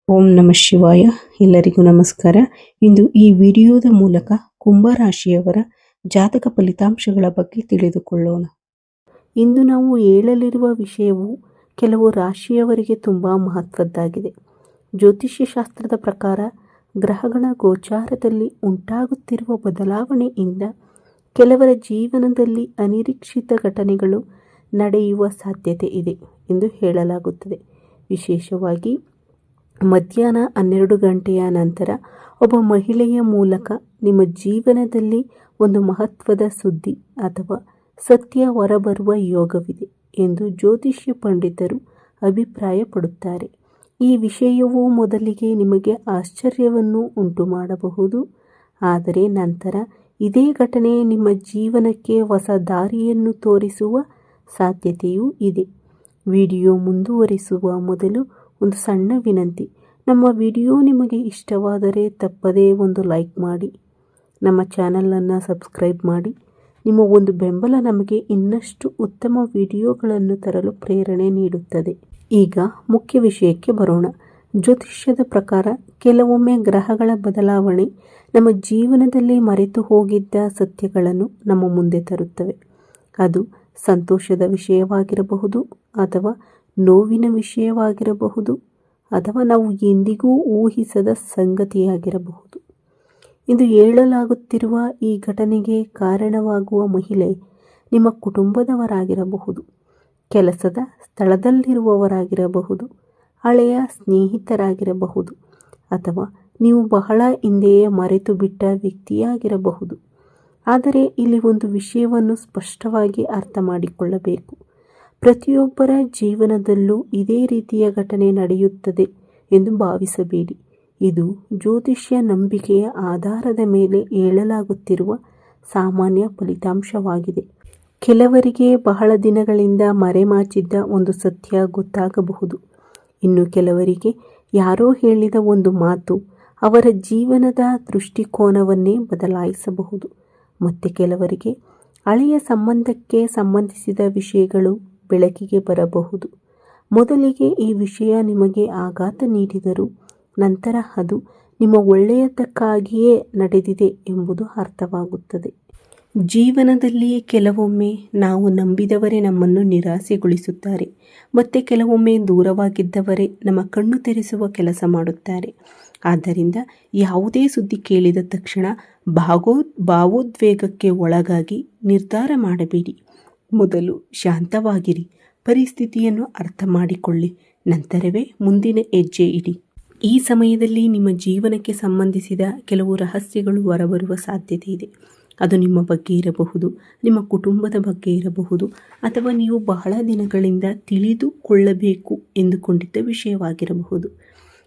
ಓಂ ನಮಃ ಶಿವಾಯ. ಎಲ್ಲರಿಗೂ ನಮಸ್ಕಾರ. ಇಂದು ಈ ವಿಡಿಯೋದ ಮೂಲಕ ಕುಂಭರಾಶಿಯವರ ಜಾತಕ ಫಲಿತಾಂಶಗಳ ಬಗ್ಗೆ ತಿಳಿದುಕೊಳ್ಳೋಣ. ಇಂದು ನಾವು ಹೇಳಲಿರುವ ವಿಷಯವು ಕೆಲವು ರಾಶಿಯವರಿಗೆ ತುಂಬ ಮಹತ್ವದ್ದಾಗಿದೆ. ಜ್ಯೋತಿಷ್ಯ ಶಾಸ್ತ್ರದ ಪ್ರಕಾರ ಗ್ರಹಗಳ ಗೋಚಾರದಲ್ಲಿ ಉಂಟಾಗುತ್ತಿರುವ ಬದಲಾವಣೆಯಿಂದ ಕೆಲವರ ಜೀವನದಲ್ಲಿ ಅನಿರೀಕ್ಷಿತ ಘಟನೆಗಳು ನಡೆಯುವ ಸಾಧ್ಯತೆ ಇದೆ ಎಂದು ಹೇಳಲಾಗುತ್ತದೆ. ವಿಶೇಷವಾಗಿ ಮಧ್ಯಾಹ್ನ 12 ಗಂಟೆಯ ನಂತರ ಒಬ್ಬ ಮಹಿಳೆಯ ಮೂಲಕ ನಿಮ್ಮ ಜೀವನದಲ್ಲಿ ಒಂದು ಮಹತ್ವದ ಸುದ್ದಿ ಅಥವಾ ಸತ್ಯ ಹೊರಬರುವ ಯೋಗವಿದೆ ಎಂದು ಜ್ಯೋತಿಷ್ಯ ಪಂಡಿತರು ಅಭಿಪ್ರಾಯಪಡುತ್ತಾರೆ. ಈ ವಿಷಯವು ಮೊದಲಿಗೆ ನಿಮಗೆ ಆಶ್ಚರ್ಯವನ್ನು ಉಂಟು ಮಾಡಬಹುದು, ಆದರೆ ನಂತರ ಇದೇ ಘಟನೆ ನಿಮ್ಮ ಜೀವನಕ್ಕೆ ಹೊಸ ದಾರಿಯನ್ನು ತೋರಿಸುವ ಸಾಧ್ಯತೆಯೂ ಇದೆ. ವಿಡಿಯೋ ಮುಂದುವರಿಸುವ ಮೊದಲು ಒಂದು ಸಣ್ಣ ವಿನಂತಿ. ನಮ್ಮ ವಿಡಿಯೋ ನಿಮಗೆ ಇಷ್ಟವಾದರೆ ತಪ್ಪದೇ ಒಂದು ಲೈಕ್ ಮಾಡಿ, ನಮ್ಮ ಚಾನಲನ್ನು ಸಬ್ಸ್ಕ್ರೈಬ್ ಮಾಡಿ. ನಿಮ್ಮ ಒಂದು ಬೆಂಬಲ ನಮಗೆ ಇನ್ನಷ್ಟು ಉತ್ತಮ ವಿಡಿಯೋಗಳನ್ನು ತರಲು ಪ್ರೇರಣೆ ನೀಡುತ್ತದೆ. ಈಗ ಮುಖ್ಯ ವಿಷಯಕ್ಕೆ ಬರೋಣ. ಜ್ಯೋತಿಷ್ಯದ ಪ್ರಕಾರ ಕೆಲವೊಮ್ಮೆ ಗ್ರಹಗಳ ಬದಲಾವಣೆ ನಮ್ಮ ಜೀವನದಲ್ಲಿ ಮರೆತು ಹೋಗಿದ್ದ ಸತ್ಯಗಳನ್ನು ನಮ್ಮ ಮುಂದೆ ತರುತ್ತವೆ. ಅದು ಸಂತೋಷದ ವಿಷಯವಾಗಿರಬಹುದು, ಅಥವಾ ನೋವಿನ ವಿಷಯವಾಗಿರಬಹುದು, ಅಥವಾ ನಾವು ಎಂದಿಗೂ ಊಹಿಸದ ಸಂಗತಿಯಾಗಿರಬಹುದು. ಇಂದು ಹೇಳಲಾಗುತ್ತಿರುವ ಈ ಘಟನೆಗೆ ಕಾರಣವಾಗುವ ಮಹಿಳೆ ನಿಮ್ಮ ಕುಟುಂಬದವರಾಗಿರಬಹುದು, ಕೆಲಸದ ಸ್ಥಳದಲ್ಲಿರುವವರಾಗಿರಬಹುದು, ಹಳೆಯ ಸ್ನೇಹಿತರಾಗಿರಬಹುದು, ಅಥವಾ ನೀವು ಬಹಳ ಹಿಂದೆಯೇ ಮರೆತು ಬಿಟ್ಟ ವ್ಯಕ್ತಿಯಾಗಿರಬಹುದು. ಆದರೆ ಇಲ್ಲಿ ಒಂದು ವಿಷಯವನ್ನು ಸ್ಪಷ್ಟವಾಗಿ ಅರ್ಥ ಮಾಡಿಕೊಳ್ಳಬೇಕು. ಪ್ರತಿಯೊಬ್ಬರ ಜೀವನದಲ್ಲೂ ಇದೇ ರೀತಿಯ ಘಟನೆ ನಡೆಯುತ್ತದೆ ಎಂದು ಭಾವಿಸಬೇಡಿ. ಇದು ಜ್ಯೋತಿಷ್ಯ ನಂಬಿಕೆಯ ಆಧಾರದ ಮೇಲೆ ಹೇಳಲಾಗುತ್ತಿರುವ ಸಾಮಾನ್ಯ ಫಲಿತಾಂಶವಾಗಿದೆ. ಕೆಲವರಿಗೆ ಬಹಳ ದಿನಗಳಿಂದ ಮರೆಮಾಚಿದ್ದ ಒಂದು ಸತ್ಯ ಗೊತ್ತಾಗಬಹುದು. ಇನ್ನು ಕೆಲವರಿಗೆ ಯಾರೋ ಹೇಳಿದ ಒಂದು ಮಾತು ಅವರ ಜೀವನದ ದೃಷ್ಟಿಕೋನವನ್ನೇ ಬದಲಾಯಿಸಬಹುದು. ಮತ್ತು ಕೆಲವರಿಗೆ ಹಳೆಯ ಸಂಬಂಧಕ್ಕೆ ಸಂಬಂಧಿಸಿದ ವಿಷಯಗಳು ಬೆಳಕಿಗೆ ಬರಬಹುದು. ಮೊದಲಿಗೆ ಈ ವಿಷಯ ನಿಮಗೆ ಆಘಾತ ನೀಡಿದರೂ ನಂತರ ಅದು ನಿಮ್ಮ ಒಳ್ಳೆಯದಕ್ಕಾಗಿಯೇ ನಡೆದಿದೆ ಎಂಬುದು ಅರ್ಥವಾಗುತ್ತದೆ. ಜೀವನದಲ್ಲಿ ಕೆಲವೊಮ್ಮೆ ನಾವು ನಂಬಿದವರೇ ನಮ್ಮನ್ನು ನಿರಾಸೆಗೊಳಿಸುತ್ತಾರೆ, ಮತ್ತು ಕೆಲವೊಮ್ಮೆ ದೂರವಾಗಿದ್ದವರೇ ನಮ್ಮ ಕಣ್ಣು ತೆರೆಸುವ ಕೆಲಸ ಮಾಡುತ್ತಾರೆ. ಆದ್ದರಿಂದ ಯಾವುದೇ ಸುದ್ದಿ ಕೇಳಿದ ತಕ್ಷಣ ಭಾವೋದ್ವೇಗಕ್ಕೆ ಒಳಗಾಗಿ ನಿರ್ಧಾರ ಮಾಡಬೇಡಿ. ಮೊದಲು ಶಾಂತವಾಗಿರಿ, ಪರಿಸ್ಥಿತಿಯನ್ನು ಅರ್ಥ ಮಾಡಿಕೊಳ್ಳಿ, ನಂತರವೇ ಮುಂದಿನ ಹೆಜ್ಜೆ ಇಡಿ. ಈ ಸಮಯದಲ್ಲಿ ನಿಮ್ಮ ಜೀವನಕ್ಕೆ ಸಂಬಂಧಿಸಿದ ಕೆಲವು ರಹಸ್ಯಗಳು ಹೊರಬರುವ ಸಾಧ್ಯತೆ ಇದೆ. ಅದು ನಿಮ್ಮ ಬಗ್ಗೆ ಇರಬಹುದು, ನಿಮ್ಮ ಕುಟುಂಬದ ಬಗ್ಗೆ ಇರಬಹುದು, ಅಥವಾ ನೀವು ಬಹಳ ದಿನಗಳಿಂದ ತಿಳಿದುಕೊಳ್ಳಬೇಕು ಎಂದುಕೊಂಡಿದ್ದ ವಿಷಯವಾಗಿರಬಹುದು.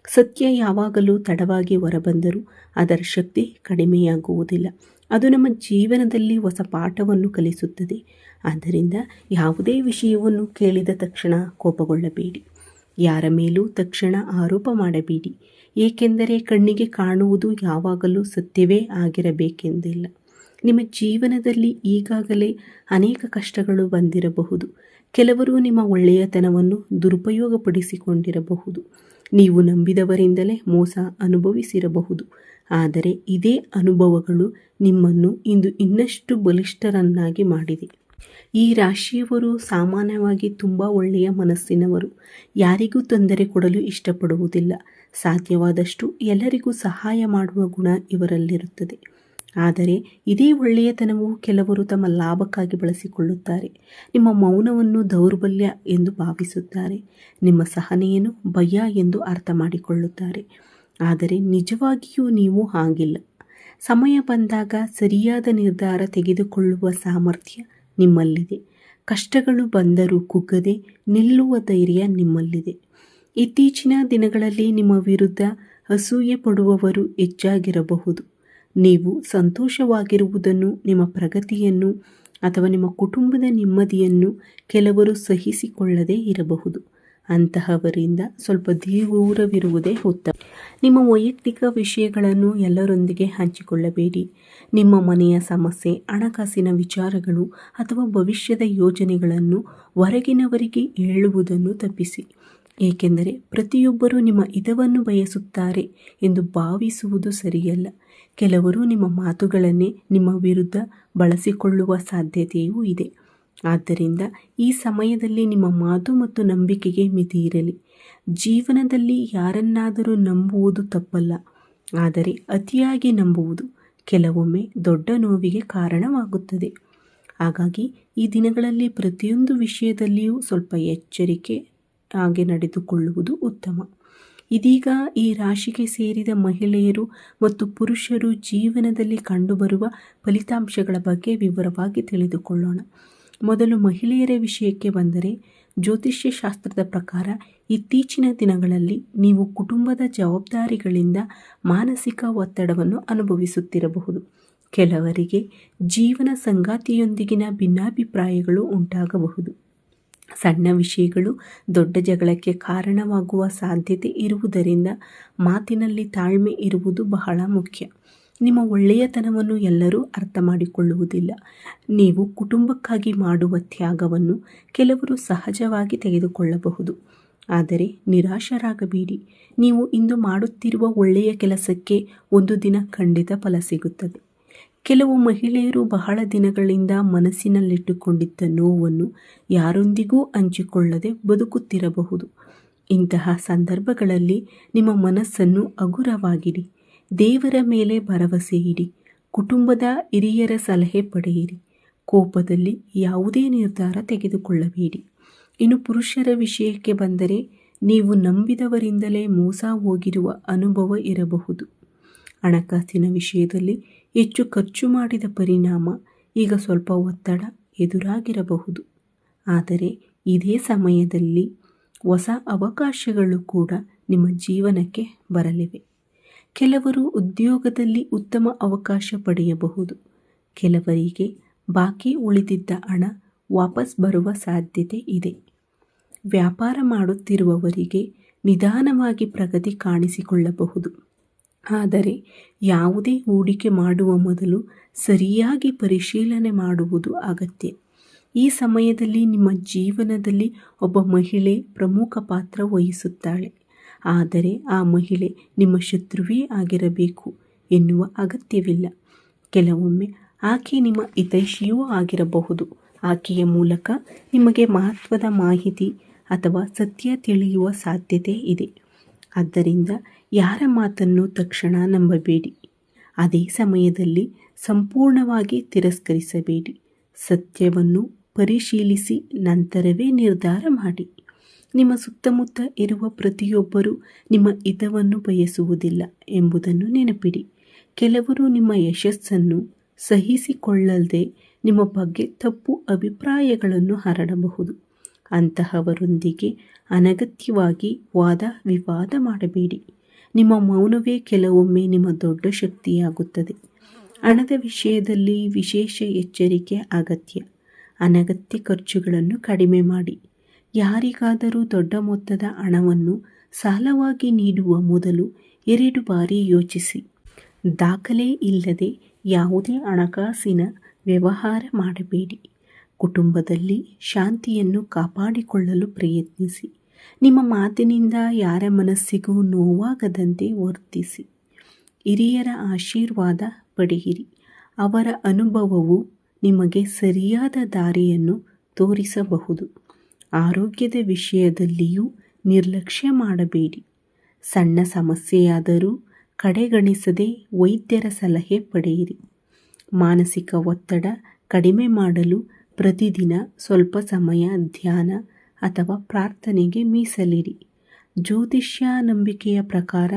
ಸತ್ಯ ಯಾವಾಗಲೂ ತಡವಾಗಿ ಹೊರಬಂದರೂ ಅದರ ಶಕ್ತಿ ಕಡಿಮೆಯಾಗುವುದಿಲ್ಲ. ಅದು ನಮ್ಮ ಜೀವನದಲ್ಲಿ ಹೊಸ ಪಾಠವನ್ನು ಕಲಿಸುತ್ತದೆ. ಆದ್ದರಿಂದ ಯಾವುದೇ ವಿಷಯವನ್ನು ಕೇಳಿದ ತಕ್ಷಣ ಕೋಪಗೊಳ್ಳಬೇಡಿ. ಯಾರ ಮೇಲೂ ತಕ್ಷಣ ಆರೋಪ ಮಾಡಬೇಡಿ, ಏಕೆಂದರೆ ಕಣ್ಣಿಗೆ ಕಾಣುವುದು ಯಾವಾಗಲೂ ಸತ್ಯವೇ ಆಗಿರಬೇಕೆಂದಿಲ್ಲ. ನಿಮ್ಮ ಜೀವನದಲ್ಲಿ ಈಗಾಗಲೇ ಅನೇಕ ಕಷ್ಟಗಳು ಬಂದಿರಬಹುದು. ಕೆಲವರು ನಿಮ್ಮ ಒಳ್ಳೆಯತನವನ್ನು ದುರುಪಯೋಗಪಡಿಸಿಕೊಂಡಿರಬಹುದು. ನೀವು ನಂಬಿದವರಿಂದಲೇ ಮೋಸ ಅನುಭವಿಸಿರಬಹುದು. ಆದರೆ ಇದೇ ಅನುಭವಗಳು ನಿಮ್ಮನ್ನು ಇಂದು ಇನ್ನಷ್ಟು ಬಲಿಷ್ಠರನ್ನಾಗಿ ಮಾಡಿದೆ. ಈ ರಾಶಿಯವರು ಸಾಮಾನ್ಯವಾಗಿ ತುಂಬ ಒಳ್ಳೆಯ ಮನಸ್ಸಿನವರು. ಯಾರಿಗೂ ತೊಂದರೆ ಕೊಡಲು ಇಷ್ಟಪಡುವುದಿಲ್ಲ. ಸಾಧ್ಯವಾದಷ್ಟು ಎಲ್ಲರಿಗೂ ಸಹಾಯ ಮಾಡುವ ಗುಣ ಇವರಲ್ಲಿರುತ್ತದೆ. ಆದರೆ ಇದೇ ಒಳ್ಳೆಯತನವು ಕೆಲವರು ತಮ್ಮ ಲಾಭಕ್ಕಾಗಿ ಬಳಸಿಕೊಳ್ಳುತ್ತಾರೆ. ನಿಮ್ಮ ಮೌನವನ್ನು ದೌರ್ಬಲ್ಯ ಎಂದು ಭಾವಿಸುತ್ತಾರೆ. ನಿಮ್ಮ ಸಹನೆಯನ್ನು ಭಯ ಎಂದು ಅರ್ಥ ಮಾಡಿಕೊಳ್ಳುತ್ತಾರೆ. ಆದರೆ ನಿಜವಾಗಿಯೂ ನೀವು ಹಾಗಿಲ್ಲ. ಸಮಯ ಬಂದಾಗ ಸರಿಯಾದ ನಿರ್ಧಾರ ತೆಗೆದುಕೊಳ್ಳುವ ಸಾಮರ್ಥ್ಯ ನಿಮ್ಮಲ್ಲಿದೆ. ಕಷ್ಟಗಳು ಬಂದರೂ ಕುಗ್ಗದೆ ನಿಲ್ಲುವ ಧೈರ್ಯ ನಿಮ್ಮಲ್ಲಿದೆ. ಇತ್ತೀಚಿನ ದಿನಗಳಲ್ಲಿ ನಿಮ್ಮ ವಿರುದ್ಧ ಅಸೂಯೆ ಪಡುವವರು ಹೆಚ್ಚಾಗಿರಬಹುದು. ನೀವು ಸಂತೋಷವಾಗಿರುವುದನ್ನು, ನಿಮ್ಮ ಪ್ರಗತಿಯನ್ನು ಅಥವಾ ನಿಮ್ಮ ಕುಟುಂಬದ ನೆಮ್ಮದಿಯನ್ನು ಕೆಲವರು ಸಹಿಸಿಕೊಳ್ಳದೇ ಇರಬಹುದು. ಅಂತಹವರಿಂದ ಸ್ವಲ್ಪ ದೂರವಿರುವುದೇ ಉತ್ತಮ. ನಿಮ್ಮ ವೈಯಕ್ತಿಕ ವಿಷಯಗಳನ್ನು ಎಲ್ಲರೊಂದಿಗೆ ಹಂಚಿಕೊಳ್ಳಬೇಡಿ. ನಿಮ್ಮ ಮನೆಯ ಸಮಸ್ಯೆ, ಹಣಕಾಸಿನ ವಿಚಾರಗಳು ಅಥವಾ ಭವಿಷ್ಯದ ಯೋಜನೆಗಳನ್ನು ಹೊರಗಿನವರಿಗೆ ಹೇಳುವುದನ್ನು ತಪ್ಪಿಸಿ. ಏಕೆಂದರೆ ಪ್ರತಿಯೊಬ್ಬರೂ ನಿಮ್ಮ ಹಿತವನ್ನು ಬಯಸುತ್ತಾರೆ ಎಂದು ಭಾವಿಸುವುದು ಸರಿಯಲ್ಲ. ಕೆಲವರು ನಿಮ್ಮ ಮಾತುಗಳನ್ನೇ ನಿಮ್ಮ ವಿರುದ್ಧ ಬಳಸಿಕೊಳ್ಳುವ ಸಾಧ್ಯತೆಯೂ ಇದೆ. ಆದ್ದರಿಂದ ಈ ಸಮಯದಲ್ಲಿ ನಿಮ್ಮ ಮಾತು ಮತ್ತು ನಂಬಿಕೆಗೆ ಮಿತಿ ಇರಲಿ. ಜೀವನದಲ್ಲಿ ಯಾರನ್ನಾದರೂ ನಂಬುವುದು ತಪ್ಪಲ್ಲ, ಆದರೆ ಅತಿಯಾಗಿ ನಂಬುವುದು ಕೆಲವೊಮ್ಮೆ ದೊಡ್ಡ ನೋವಿಗೆ ಕಾರಣವಾಗುತ್ತದೆ. ಹಾಗಾಗಿ ಈ ದಿನಗಳಲ್ಲಿ ಪ್ರತಿಯೊಂದು ವಿಷಯದಲ್ಲಿಯೂ ಸ್ವಲ್ಪ ಎಚ್ಚರಿಕೆ ಹಾಗೆ ನಡೆದುಕೊಳ್ಳುವುದು ಉತ್ತಮ. ಇದೀಗ ಈ ರಾಶಿಗೆ ಸೇರಿದ ಮಹಿಳೆಯರು ಮತ್ತು ಪುರುಷರು ಜೀವನದಲ್ಲಿ ಕಂಡುಬರುವ ಫಲಿತಾಂಶಗಳ ಬಗ್ಗೆ ವಿವರವಾಗಿ ತಿಳಿದುಕೊಳ್ಳೋಣ. ಮೊದಲು ಮಹಿಳೆಯರ ವಿಷಯಕ್ಕೆ ಬಂದರೆ, ಜ್ಯೋತಿಷ್ಯ ಶಾಸ್ತ್ರದ ಪ್ರಕಾರ ಇತ್ತೀಚಿನ ದಿನಗಳಲ್ಲಿ ನೀವು ಕುಟುಂಬದ ಜವಾಬ್ದಾರಿಗಳಿಂದ ಮಾನಸಿಕ ಒತ್ತಡವನ್ನು ಅನುಭವಿಸುತ್ತಿರಬಹುದು. ಕೆಲವರಿಗೆ ಜೀವನ ಸಂಗಾತಿಯೊಂದಿಗಿನ ಭಿನ್ನಾಭಿಪ್ರಾಯಗಳು ಉಂಟಾಗಬಹುದು. ಸಣ್ಣ ವಿಷಯಗಳು ದೊಡ್ಡ ಜಗಳಕ್ಕೆ ಕಾರಣವಾಗುವ ಸಾಧ್ಯತೆ ಇರುವುದರಿಂದ ಮಾತಿನಲ್ಲಿ ತಾಳ್ಮೆ ಇರುವುದು ಬಹಳ ಮುಖ್ಯ. ನಿಮ್ಮ ಒಳ್ಳೆಯತನವನ್ನು ಎಲ್ಲರೂ ಅರ್ಥ ಮಾಡಿಕೊಳ್ಳುವುದಿಲ್ಲ. ನೀವು ಕುಟುಂಬಕ್ಕಾಗಿ ಮಾಡುವ ತ್ಯಾಗವನ್ನು ಕೆಲವರು ಸಹಜವಾಗಿ ತೆಗೆದುಕೊಳ್ಳಬಹುದು. ಆದರೆ ನಿರಾಶರಾಗಬೇಡಿ. ನೀವು ಇಂದು ಮಾಡುತ್ತಿರುವ ಒಳ್ಳೆಯ ಕೆಲಸಕ್ಕೆ ಒಂದು ದಿನ ಖಂಡಿತ ಫಲ ಸಿಗುತ್ತದೆ. ಕೆಲವು ಮಹಿಳೆಯರು ಬಹಳ ದಿನಗಳಿಂದ ಮನಸ್ಸಿನಲ್ಲಿಟ್ಟುಕೊಂಡಿದ್ದ ನೋವನ್ನು ಯಾರೊಂದಿಗೂ ಹಂಚಿಕೊಳ್ಳದೆ ಬದುಕುತ್ತಿರಬಹುದು. ಇಂತಹ ಸಂದರ್ಭಗಳಲ್ಲಿ ನಿಮ್ಮ ಮನಸ್ಸನ್ನು ಹಗುರವಾಗಿಡಿ. ದೇವರ ಮೇಲೆ ಭರವಸೆ ಇಡಿ. ಕುಟುಂಬದ ಹಿರಿಯರ ಸಲಹೆ ಪಡೆಯಿರಿ. ಕೋಪದಲ್ಲಿ ಯಾವುದೇ ನಿರ್ಧಾರ ತೆಗೆದುಕೊಳ್ಳಬೇಡಿ. ಇನ್ನು ಪುರುಷರ ವಿಷಯಕ್ಕೆ ಬಂದರೆ, ನೀವು ನಂಬಿದವರಿಂದಲೇ ಮೋಸ ಹೋಗಿರುವ ಅನುಭವ ಇರಬಹುದು. ಹಣಕಾಸಿನ ವಿಷಯದಲ್ಲಿ ಹೆಚ್ಚು ಖರ್ಚು ಮಾಡಿದ ಪರಿಣಾಮ ಈಗ ಸ್ವಲ್ಪ ಒತ್ತಡ ಎದುರಾಗಿರಬಹುದು. ಆದರೆ ಇದೇ ಸಮಯದಲ್ಲಿ ಹೊಸ ಅವಕಾಶಗಳು ಕೂಡ ನಿಮ್ಮ ಜೀವನಕ್ಕೆ ಬರಲಿವೆ. ಕೆಲವರು ಉದ್ಯೋಗದಲ್ಲಿ ಉತ್ತಮ ಅವಕಾಶ ಪಡೆಯಬಹುದು. ಕೆಲವರಿಗೆ ಬಾಕಿ ಉಳಿದಿದ್ದ ಹಣ ವಾಪಸ್ ಬರುವ ಸಾಧ್ಯತೆ ಇದೆ. ವ್ಯಾಪಾರ ಮಾಡುತ್ತಿರುವವರಿಗೆ ನಿಧಾನವಾಗಿ ಪ್ರಗತಿ ಕಾಣಿಸಿಕೊಳ್ಳಬಹುದು. ಆದರೆ ಯಾವುದೇ ಹೂಡಿಕೆ ಮಾಡುವ ಮೊದಲು ಸರಿಯಾಗಿ ಪರಿಶೀಲನೆ ಮಾಡುವುದು ಅಗತ್ಯ. ಈ ಸಮಯದಲ್ಲಿ ನಿಮ್ಮ ಜೀವನದಲ್ಲಿ ಒಬ್ಬ ಮಹಿಳೆ ಪ್ರಮುಖ ಪಾತ್ರ ವಹಿಸುತ್ತಾಳೆ. ಆದರೆ ಆ ಮಹಿಳೆ ನಿಮ್ಮ ಶತ್ರುವೇ ಆಗಿರಬೇಕು ಎನ್ನುವ ಅಗತ್ಯವಿಲ್ಲ. ಕೆಲವೊಮ್ಮೆ ಆಕೆ ನಿಮ್ಮ ಹಿತೈಷಿಯೂ ಆಗಿರಬಹುದು. ಆಕೆಯ ಮೂಲಕ ನಿಮಗೆ ಮಹತ್ವದ ಮಾಹಿತಿ ಅಥವಾ ಸತ್ಯ ತಿಳಿಯುವ ಸಾಧ್ಯತೆ ಇದೆ. ಆದ್ದರಿಂದ ಯಾರ ಮಾತನ್ನು ತಕ್ಷಣ ನಂಬಬೇಡಿ. ಅದೇ ಸಮಯದಲ್ಲಿ ಸಂಪೂರ್ಣವಾಗಿ ತಿರಸ್ಕರಿಸಬೇಡಿ. ಸತ್ಯವನ್ನು ಪರಿಶೀಲಿಸಿ ನಂತರವೇ ನಿರ್ಧಾರ ಮಾಡಿ. ನಿಮ್ಮ ಸುತ್ತಮುತ್ತ ಇರುವ ಪ್ರತಿಯೊಬ್ಬರೂ ನಿಮ್ಮ ಹಿತವನ್ನು ಬಯಸುವುದಿಲ್ಲ ಎಂಬುದನ್ನು ನೆನಪಿಡಿ. ಕೆಲವರು ನಿಮ್ಮ ಯಶಸ್ಸನ್ನು ಸಹಿಸಿಕೊಳ್ಳದೆ ನಿಮ್ಮ ಬಗ್ಗೆ ತಪ್ಪು ಅಭಿಪ್ರಾಯಗಳನ್ನು ಹರಡಬಹುದು. ಅಂತಹವರೊಂದಿಗೆ ಅನಗತ್ಯವಾಗಿ ವಾದ ವಿವಾದ ಮಾಡಬೇಡಿ. ನಿಮ್ಮ ಮೌನವೇ ಕೆಲವೊಮ್ಮೆ ನಿಮ್ಮ ದೊಡ್ಡ ಶಕ್ತಿಯಾಗುತ್ತದೆ. ಹಣದ ವಿಷಯದಲ್ಲಿ ವಿಶೇಷ ಎಚ್ಚರಿಕೆ ಅಗತ್ಯ. ಅನಗತ್ಯ ಖರ್ಚುಗಳನ್ನು ಕಡಿಮೆ ಮಾಡಿ. ಯಾರಿಗಾದರೂ ದೊಡ್ಡ ಮೊತ್ತದ ಹಣವನ್ನು ಸಾಲವಾಗಿ ನೀಡುವ ಮೊದಲು 2 ಬಾರಿ ಯೋಚಿಸಿ. ದಾಖಲೆ ಇಲ್ಲದೆ ಯಾವುದೇ ಹಣಕಾಸಿನ ವ್ಯವಹಾರ ಮಾಡಬೇಡಿ. ಕುಟುಂಬದಲ್ಲಿ ಶಾಂತಿಯನ್ನು ಕಾಪಾಡಿಕೊಳ್ಳಲು ಪ್ರಯತ್ನಿಸಿ. ನಿಮ್ಮ ಮಾತಿನಿಂದ ಯಾರ ಮನಸ್ಸಿಗೂ ನೋವಾಗದಂತೆ ವರ್ತಿಸಿ. ಹಿರಿಯರ ಆಶೀರ್ವಾದ ಪಡೆಯಿರಿ. ಅವರ ಅನುಭವವು ನಿಮಗೆ ಸರಿಯಾದ ದಾರಿಯನ್ನು ತೋರಿಸಬಹುದು. ಆರೋಗ್ಯದ ವಿಷಯದಲ್ಲಿಯೂ ನಿರ್ಲಕ್ಷ್ಯ ಮಾಡಬೇಡಿ. ಸಣ್ಣ ಸಮಸ್ಯೆಯಾದರೂ ಕಡೆಗಣಿಸದೆ ವೈದ್ಯರ ಸಲಹೆ ಪಡೆಯಿರಿ. ಮಾನಸಿಕ ಒತ್ತಡ ಕಡಿಮೆ ಮಾಡಲು ಪ್ರತಿದಿನ ಸ್ವಲ್ಪ ಸಮಯ ಧ್ಯಾನ ಅಥವಾ ಪ್ರಾರ್ಥನೆಗೆ ಮೀಸಲಿಡಿ. ಜ್ಯೋತಿಷ್ಯ ನಂಬಿಕೆಯ ಪ್ರಕಾರ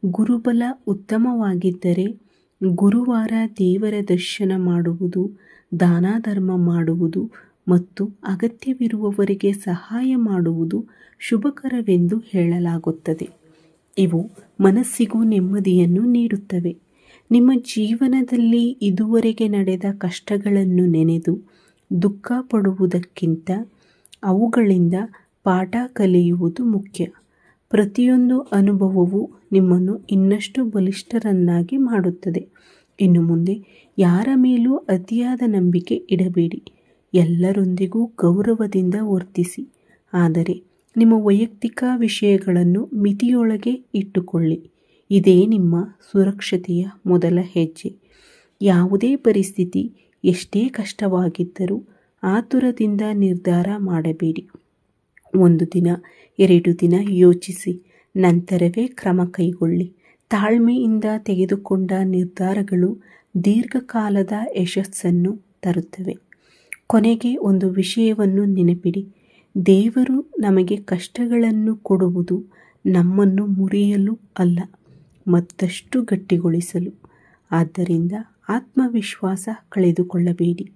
ಗುರುಬಲ ಉತ್ತಮವಾಗಿದ್ದರೆ ಗುರುವಾರ ದೇವರ ದರ್ಶನ ಮಾಡುವುದು, ದಾನ ಧರ್ಮ ಮಾಡುವುದು ಮತ್ತು ಅಗತ್ಯವಿರುವವರಿಗೆ ಸಹಾಯ ಮಾಡುವುದು ಶುಭಕರವೆಂದು ಹೇಳಲಾಗುತ್ತದೆ. ಇವು ಮನಸ್ಸಿಗೂ ನೆಮ್ಮದಿಯನ್ನು ನೀಡುತ್ತವೆ. ನಿಮ್ಮ ಜೀವನದಲ್ಲಿ ಇದುವರೆಗೆ ನಡೆದ ಕಷ್ಟಗಳನ್ನು ನೆನೆದು ದುಃಖ ಪಡುವುದಕ್ಕಿಂತ ಅವುಗಳಿಂದ ಪಾಠ ಕಲಿಯುವುದು ಮುಖ್ಯ. ಪ್ರತಿಯೊಂದು ಅನುಭವವು ನಿಮ್ಮನ್ನು ಇನ್ನಷ್ಟು ಬಲಿಷ್ಠರನ್ನಾಗಿ ಮಾಡುತ್ತದೆ. ಇನ್ನು ಮುಂದೆ ಯಾರ ಮೇಲೂ ಅತಿಯಾದ ನಂಬಿಕೆ ಇಡಬೇಡಿ. ಎಲ್ಲರೊಂದಿಗೂ ಗೌರವದಿಂದ ವರ್ತಿಸಿ. ಆದರೆ ನಿಮ್ಮ ವೈಯಕ್ತಿಕ ವಿಷಯಗಳನ್ನು ಮಿತಿಯೊಳಗೆ ಇಟ್ಟುಕೊಳ್ಳಿ. ಇದೇ ನಿಮ್ಮ ಸುರಕ್ಷತೆಯ ಮೊದಲ ಹೆಜ್ಜೆ. ಯಾವುದೇ ಪರಿಸ್ಥಿತಿ ಎಷ್ಟೇ ಕಷ್ಟವಾಗಿದ್ದರೂ ಆತುರದಿಂದ ನಿರ್ಧಾರ ಮಾಡಬೇಡಿ. 1 ದಿನ 2 ದಿನ ಯೋಚಿಸಿ ನಂತರವೇ ಕ್ರಮ ಕೈಗೊಳ್ಳಿ. ತಾಳ್ಮೆಯಿಂದ ತೆಗೆದುಕೊಂಡ ನಿರ್ಧಾರಗಳು ದೀರ್ಘಕಾಲದ ಯಶಸ್ಸನ್ನು ತರುತ್ತವೆ. ಕೊನೆಗೆ ಒಂದು ವಿಷಯವನ್ನು ನೆನಪಿಡಿ, ದೇವರು ನಮಗೆ ಕಷ್ಟಗಳನ್ನು ಕೊಡುವುದು ನಮ್ಮನ್ನು ಮುರಿಯಲು ಅಲ್ಲ, ಮತ್ತಷ್ಟು ಗಟ್ಟಿಗೊಳಿಸಲು. ಆದ್ದರಿಂದ ಆತ್ಮವಿಶ್ವಾಸ ಕಳೆದುಕೊಳ್ಳಬೇಡಿ.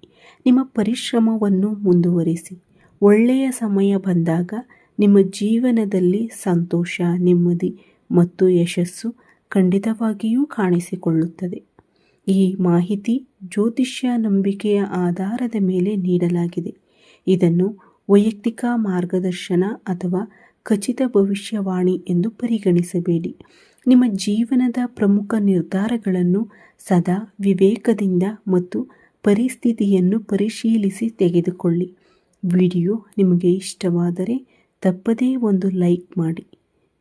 ನಿಮ್ಮ ಪರಿಶ್ರಮವನ್ನು ಮುಂದುವರಿಸಿ. ಒಳ್ಳೆಯ ಸಮಯ ಬಂದಾಗ ನಿಮ್ಮ ಜೀವನದಲ್ಲಿ ಸಂತೋಷ, ನೆಮ್ಮದಿ ಮತ್ತು ಯಶಸ್ಸು ಖಂಡಿತವಾಗಿಯೂ ಕಾಣಿಸಿಕೊಳ್ಳುತ್ತದೆ. ಈ ಮಾಹಿತಿ ಜ್ಯೋತಿಷ್ಯ ನಂಬಿಕೆಯ ಆಧಾರದ ಮೇಲೆ ನೀಡಲಾಗಿದೆ. ಇದನ್ನು ವೈಯಕ್ತಿಕ ಮಾರ್ಗದರ್ಶನ ಅಥವಾ ಖಚಿತ ಭವಿಷ್ಯವಾಣಿ ಎಂದು ಪರಿಗಣಿಸಬೇಡಿ. ನಿಮ್ಮ ಜೀವನದ ಪ್ರಮುಖ ನಿರ್ಧಾರಗಳನ್ನು ಸದಾ ವಿವೇಕದಿಂದ ಮತ್ತು ಪರಿಸ್ಥಿತಿಯನ್ನು ಪರಿಶೀಲಿಸಿ ತೆಗೆದುಕೊಳ್ಳಿ. ವಿಡಿಯೋ ನಿಮಗೆ ಇಷ್ಟವಾದರೆ ತಪ್ಪದೇ ಒಂದು ಲೈಕ್ ಮಾಡಿ,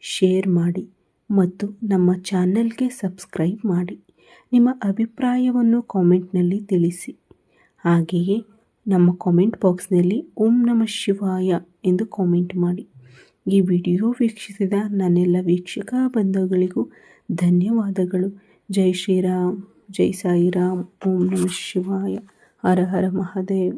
ಶೇರ್ ಮಾಡಿ ಮತ್ತು ನಮ್ಮ ಚಾನೆಲ್ಗೆ ಸಬ್ಸ್ಕ್ರೈಬ್ ಮಾಡಿ. ನಿಮ್ಮ ಅಭಿಪ್ರಾಯವನ್ನು ಕಾಮೆಂಟ್ನಲ್ಲಿ ತಿಳಿಸಿ. ಹಾಗೆಯೇ ನಮ್ಮ ಕಾಮೆಂಟ್ ಬಾಕ್ಸ್ನಲ್ಲಿ ಓಂ ನಮಃ ಶಿವಾಯ ಎಂದು ಕಾಮೆಂಟ್ ಮಾಡಿ. ಈ ವಿಡಿಯೋ ವೀಕ್ಷಿಸಿದ ನನ್ನೆಲ್ಲ ವೀಕ್ಷಕ ಬಂಧುಗಳಿಗೂ ಧನ್ಯವಾದಗಳು. ಜೈ ಶ್ರೀರಾಮ್, ಜೈ ಸಾಯಿರಾಮ್, ಓಂ ನಮಃ ಶಿವಾಯ, ಹರ ಹರ ಮಹಾದೇವ್.